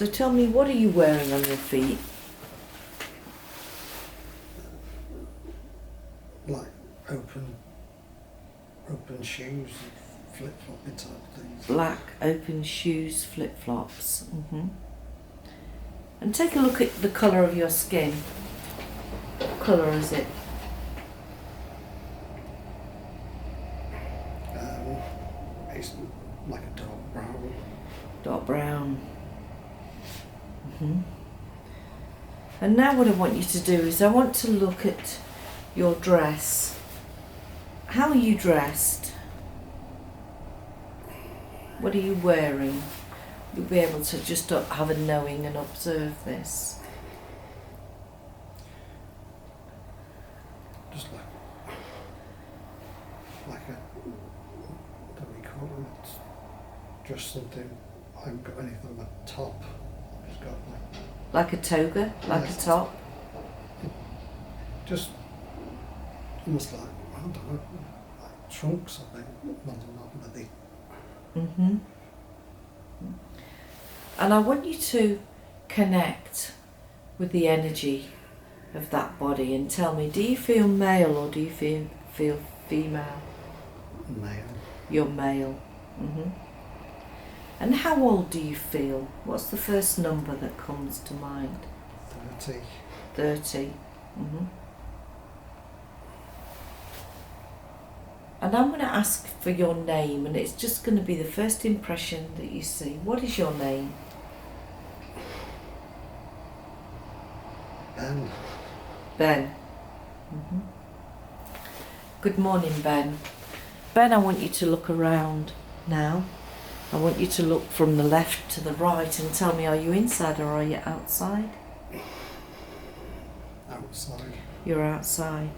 So tell me, what are you wearing on your feet? Like open shoes, flip-floppy type things. Black open shoes, flip-flops. And take a look at the colour of your skin. What colour is it? It's like a dark brown. Dark brown. And now what I want you to do is I want to look at your dress. How are you dressed? What are you wearing? You'll be able to just have a knowing and observe this. Just like a, what do we call it? Just something, I haven't got anything on the top. I've just got Like a toga? Like Yes. a top? just almost like, I don't know, like trunks, I think, not really. And I want you to connect with the energy of that body and tell me, do you feel male or do you feel female? Male. You're male. And how old do you feel? What's the first number that comes to mind? 30. 30. And I'm going to ask for your name, and it's just going to be the first impression that you see. What is your name? Ben. Ben. Good morning, Ben. Ben, I want you to look around now. I want you to look from the left to the right and tell me, are you inside or are you outside? Outside. You're outside.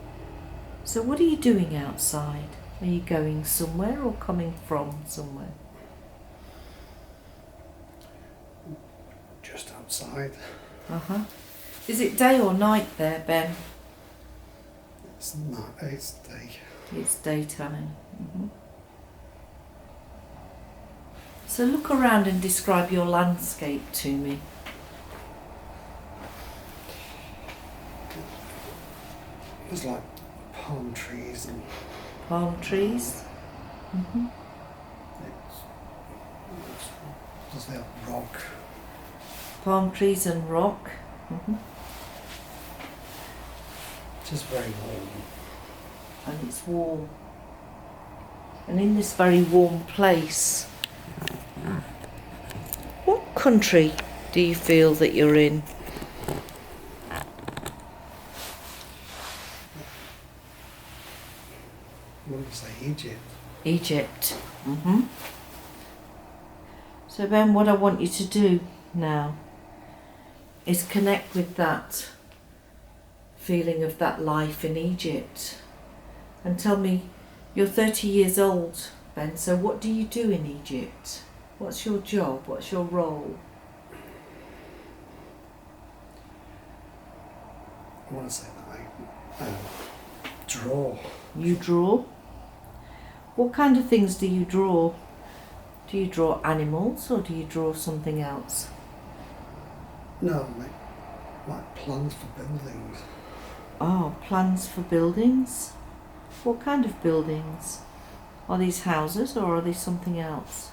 So what are you doing outside? Are you going somewhere or coming from somewhere? Just outside. Is it day or night there, Ben? It's not, it's day. It's daytime. So look around and describe your landscape to me. There's like palm trees and Palm trees. there's that rock. Palm trees and rock. Just very warm. And it's warm. And in this very warm place, what country do you feel that you're in? What do you say, Egypt? Egypt. So Ben, what I want you to do now is connect with that feeling of that life in Egypt. And tell me, you're 30 years old, Ben, so what do you do in Egypt? What's your job? What's your role? I want to say that I draw. You draw? What kind of things do you draw? Do you draw animals or do you draw something else? No, like plans for buildings. Oh, plans for buildings? What kind of buildings? Are these houses or are they something else?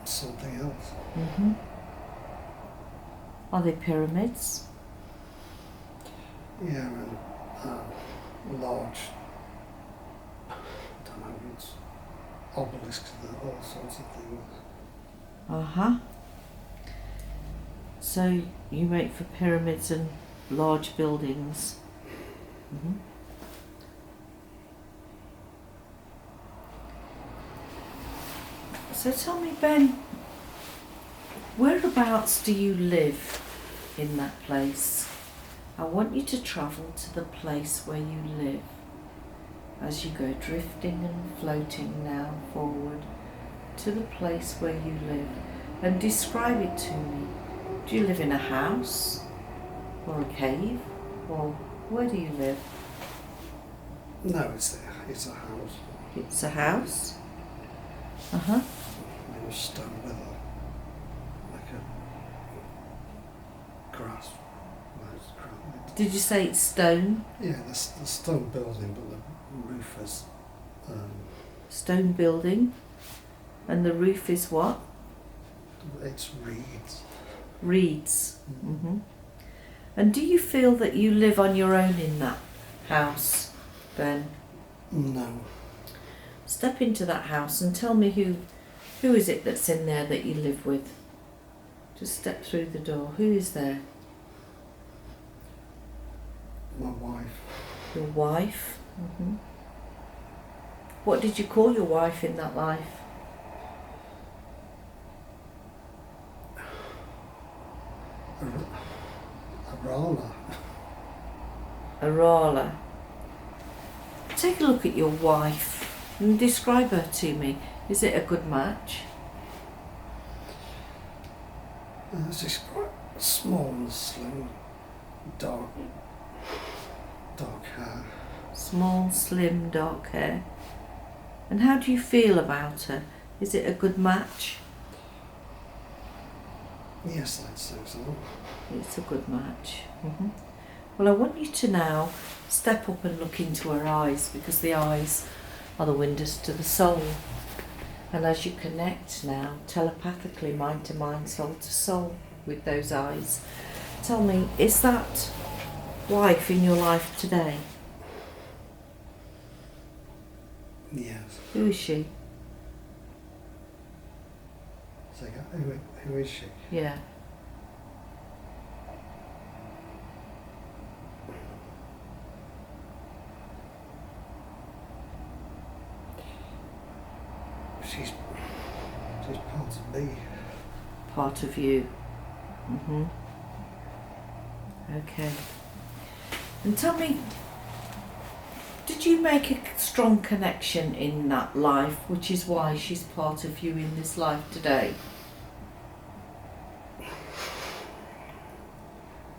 Something else. Are they pyramids? Yeah, and large, I don't know, it's obelisks and all sorts of things. So you make for pyramids and large buildings. So tell me, Ben, whereabouts do you live in that place? I want you to travel to the place where you live as you go drifting and floating now forward to the place where you live and describe it to me. Do you live in a house or a cave or where do you live? No, it's a house. It's a house? In a stone with like a grass. Did you say it's stone? Yeah, the stone building, but the roof is Stone building. And the roof is what? it's reeds. Reeds. Hmm. And do you feel that you live on your own in that house, Ben? No, Step into that house and tell me who is it that's in there that you live with? Just step through the door. Who is there? my wife. Your wife. Hmm. What did you call your wife in that life? Arala. Arala. Take a look at your wife and describe her to me. Is it a good match? She's quite small and slim, dark hair. Small, slim, dark hair. And how do you feel about her? Is it a good match? Yes, I'd say so. It's a good match. Hmm. Well, I want you to now step up and look into her eyes, because the eyes are the windows to the soul. And as you connect now, telepathically, mind to mind, soul to soul, with those eyes, tell me, is that wife in your life today? Yes. Who is she? So, who is she? Yeah. She's part of me. Part of you. Hmm. Okay. And tell me, did you make a strong connection in that life, which is why she's part of you in this life today?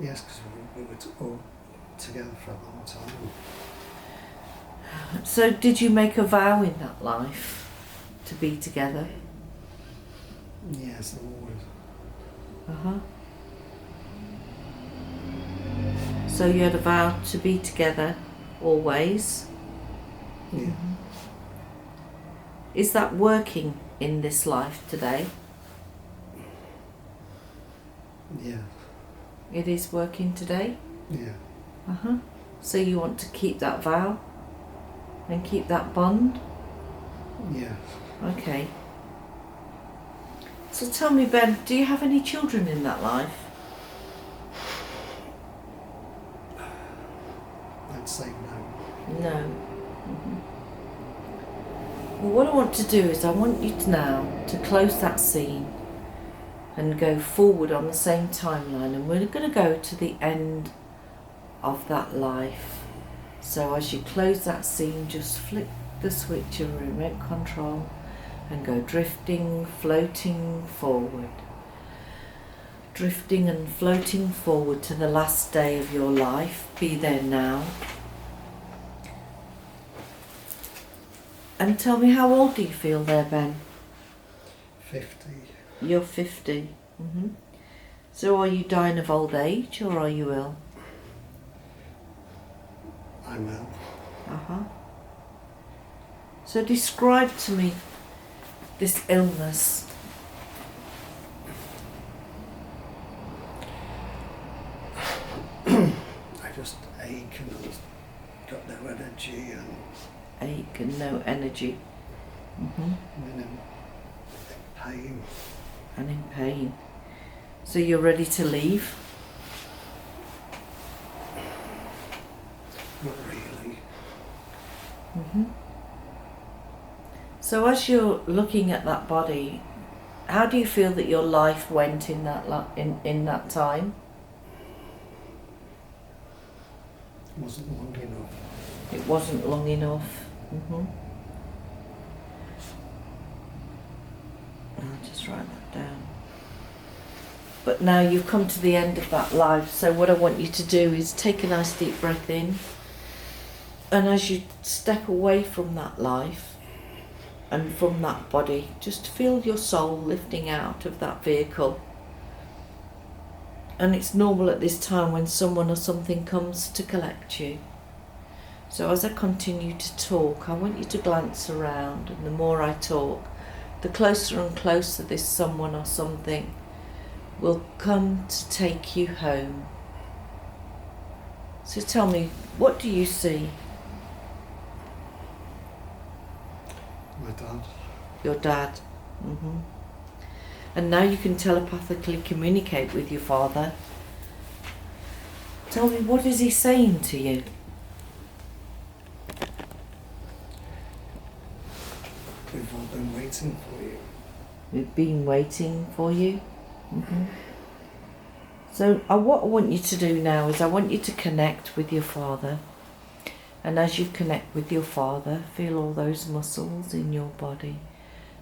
Yes, because we were all together for a long time. So did you make a vow in that life to be together? Yes, always. Uh-huh. So you had a vow to be together always? Yeah. Is that working in this life today? Yeah. It is working today? Yeah. Uh-huh. So you want to keep that vow and keep that bond? Yeah. Okay. So tell me, Ben, do you have any children in that life? I'd say no. No. Mhm. Well, what I want to do is I want you to now to close that scene and go forward on the same timeline, and we're going to go to the end of that life. So as you close that scene, just flick the switch of remote control and go drifting, floating forward. Drifting and floating forward to the last day of your life. Be there now. And tell me, how old do you feel there, Ben? 50. You're 50. Hmm. So are you dying of old age, or are you ill? I'm ill. Uh-huh. So describe to me this illness. I just ache and I've got no energy and Ache and no energy. Hmm. I'm in pain. And in pain. So you're ready to leave? Not really. Hmm. So as you're looking at that body, how do you feel that your life went in that in that time? It wasn't long enough. It wasn't long enough. Hmm. I'll just write that down. But now you've come to the end of that life, so what I want you to do is take a nice deep breath in, and as you step away from that life and from that body, just feel your soul lifting out of that vehicle. And it's normal at this time when someone or something comes to collect you. So as I continue to talk, I want you to glance around, and the more I talk, the closer and closer this someone or something will come to take you home. So tell me, what do you see? My dad. Your dad. And now you can telepathically communicate with your father. Tell me, what is he saying to you? We've all been waiting for you. We've been waiting for you. So what I want you to do now is I want you to connect with your father. And as you connect with your father, feel all those muscles in your body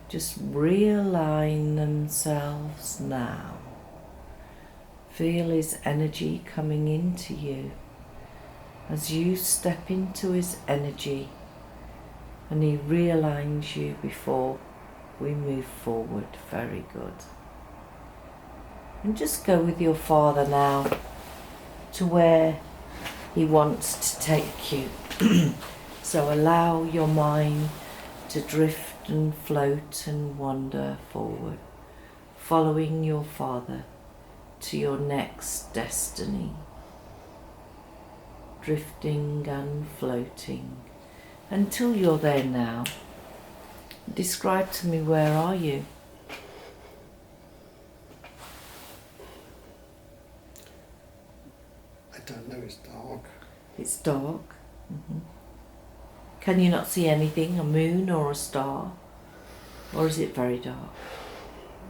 just realign themselves now. Feel his energy coming into you as you step into his energy, and he realigns you before we move forward. Very good. And just go with your father now to where he wants to take you. So allow your mind to drift and float and wander forward, following your father to your next destiny. Drifting and floating until you're there now. Describe to me, where are you? I don't know, it's dark. It's dark. Can you not see anything, a moon or a star? Or is it very dark?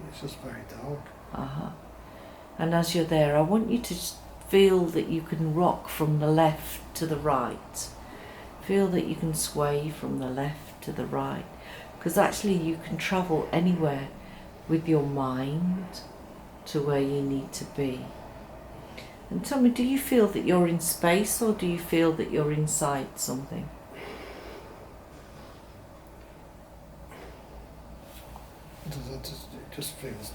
It's just very dark. And as you're there, I want you to feel that you can rock from the left to the right. Feel that you can sway from the left to the right. Because actually you can travel anywhere with your mind to where you need to be. And tell me, do you feel that you're in space, or do you feel that you're inside something? It just feels,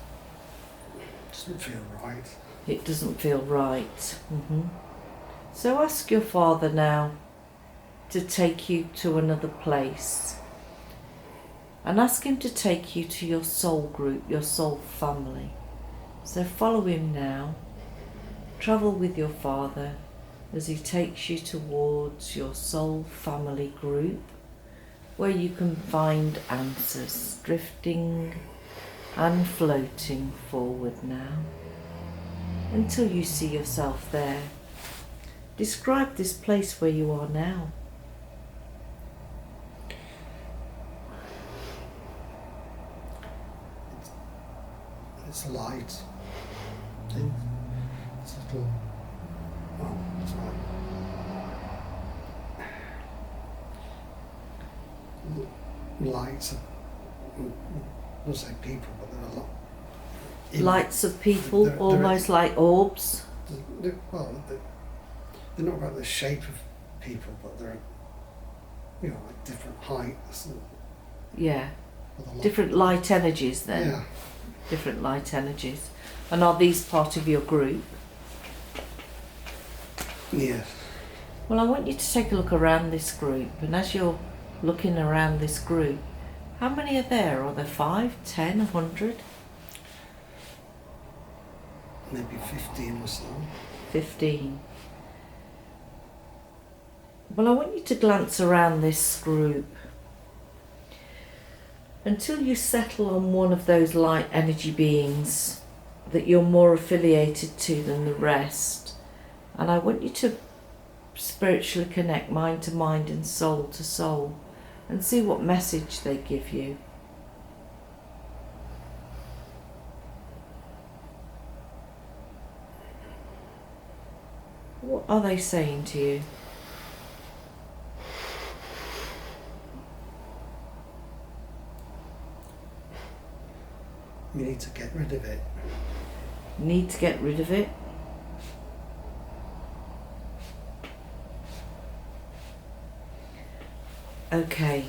doesn't feel right. It doesn't feel right. So ask your father now to take you to another place. And ask him to take you to your soul group, your soul family. So follow him now. Travel with your father as he takes you towards your soul family group, where you can find answers, drifting and floating forward now, until you see yourself there. Describe this place where you are now. It's light. It's a little, well, it's like lights of, I won't say people, but there are a lot. Lights of people, They're almost like orbs. They're not about the shape of people, but they're, like different heights. And Yeah, with a lot- different light energies then. Yeah. Different light energies. And are these part of your group? Yes. Well, I want you to take a look around this group, and as you're looking around this group, how many are there? Are there 5, 10, 100? Maybe 15 or so. 15. Well, I want you to glance around this group until you settle on one of those light energy beings that you're more affiliated to than the rest. And I want you to spiritually connect mind to mind and soul to soul and see what message they give you. What are they saying to you? You need to get rid of it. Need to get rid of it? Okay.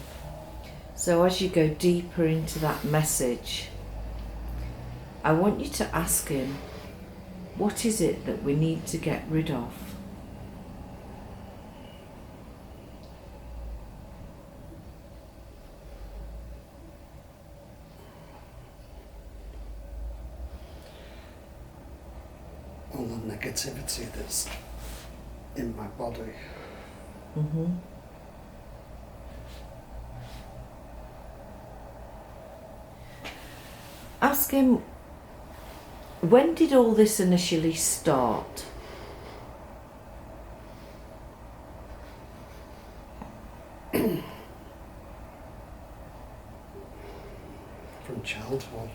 So as you go deeper into that message, I want you to ask him, what is it that we need to get rid of? All the negativity that's in my body. Mm-hmm. Ask him, when did all this initially start? From childhood.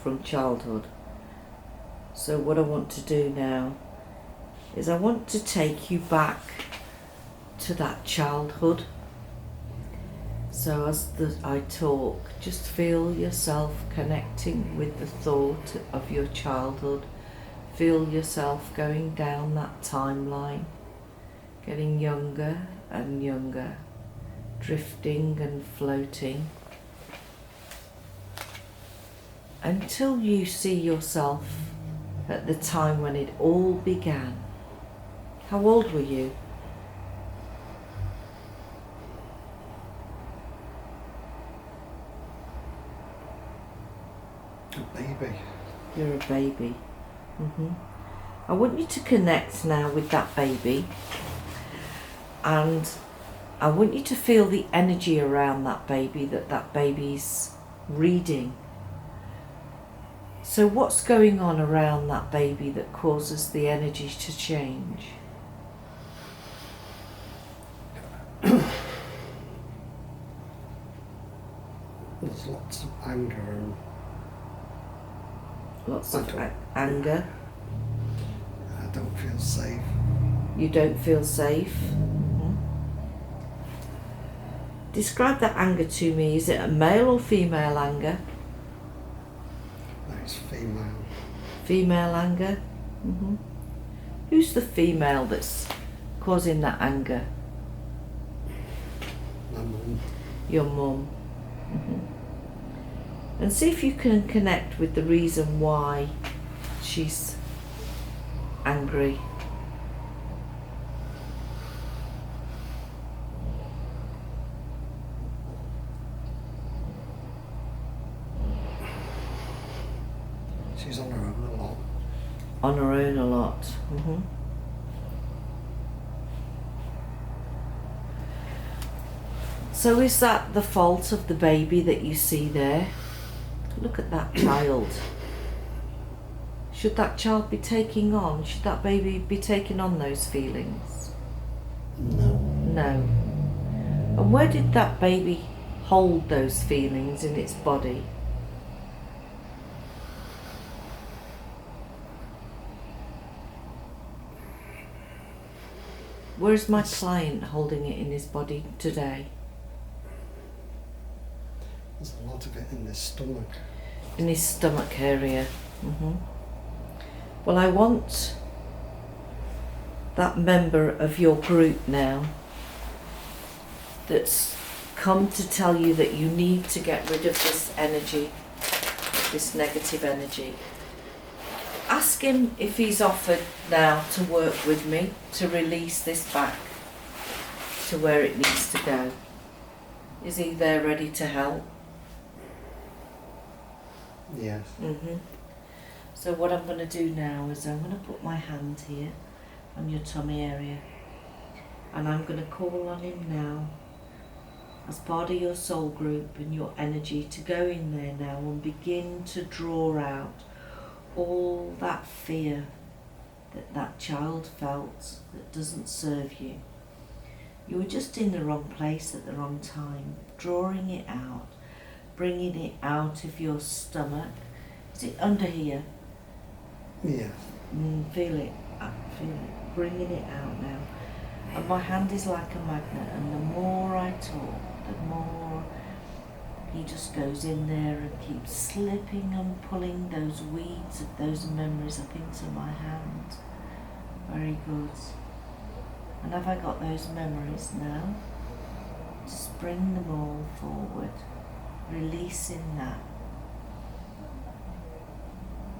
From childhood. So what I want to do now is I want to take you back to that childhood. So as I talk, just feel yourself connecting with the thought of your childhood. Feel yourself going down that timeline, getting younger and younger, drifting and floating, until you see yourself at the time when it all began. How old were you? A baby. You're a baby. I want you to connect now with that baby, and I want you to feel the energy around that baby that baby's reading. So what's going on around that baby that causes the energy to change? There's lots of anger and Lots of anger. I don't feel safe. You don't feel safe. Describe that anger to me. Is it a male or female anger? No, it's female. Female anger. Who's the female that's causing that anger? My mum. Your mum. And see if you can connect with the reason why she's angry. She's on her own a lot. On her own a lot. So is that the fault of the baby that you see there? Look at that child. Should that child be taking on, should that baby be taking on those feelings? No. No. And where did that baby hold those feelings in its body? Where is my client holding it in his body today? There's a lot of it in his stomach. In his stomach area. Well, I want that member of your group now that's come to tell you that you need to get rid of this energy, this negative energy. Ask him if he's offered now to work with me to release this back to where it needs to go. Is he there ready to help? Yes. So what I'm going to do now is I'm going to put my hand here on your tummy area, and I'm going to call on him now as part of your soul group and your energy to go in there now and begin to draw out all that fear that that child felt that doesn't serve you. You were just in the wrong place at the wrong time, drawing it out, bringing it out of your stomach. Is it under here? Yes. Feel it, feel it, bringing it out now. And my hand is like a magnet, and the more I talk, the more he just goes in there and keeps slipping and pulling those weeds of those memories up into my hand. Very good. And have I got those memories now? Just bring them all forward. releasing that.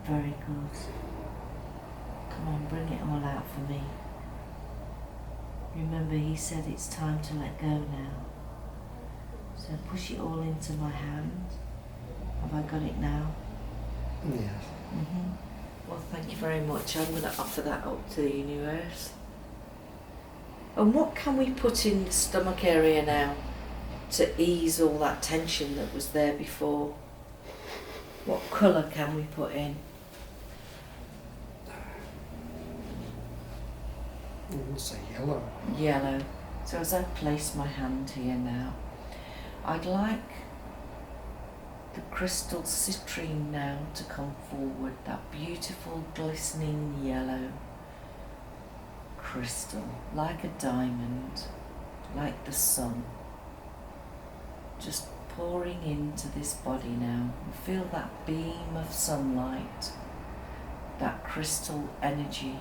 Very good. Come on, bring it all out for me. Remember, he said it's time to let go now. So push it all into my hand. Have I got it now? Yes. Well, thank you very much. I'm going to offer that up to the universe. And what can we put in the stomach area now to ease all that tension that was there before? What colour can we put in? I would say yellow. Yellow. So as I place my hand here now, I'd like the crystal citrine now to come forward, that beautiful glistening yellow crystal, like a diamond, like the sun, just pouring into this body now. Feel that beam of sunlight, that crystal energy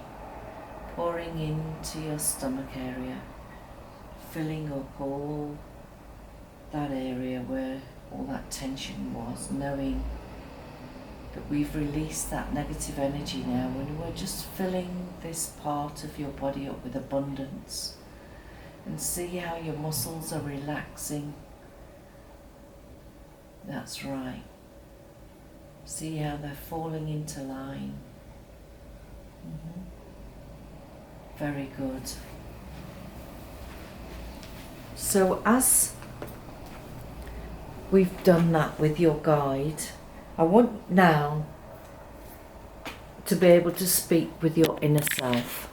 pouring into your stomach area, filling up all that area where all that tension was, knowing that we've released that negative energy now, and we're just filling this part of your body up with abundance. And see how your muscles are relaxing. That's right. See how they're falling into line. Very good. So as we've done that with your guide, I want now to be able to speak with your inner self.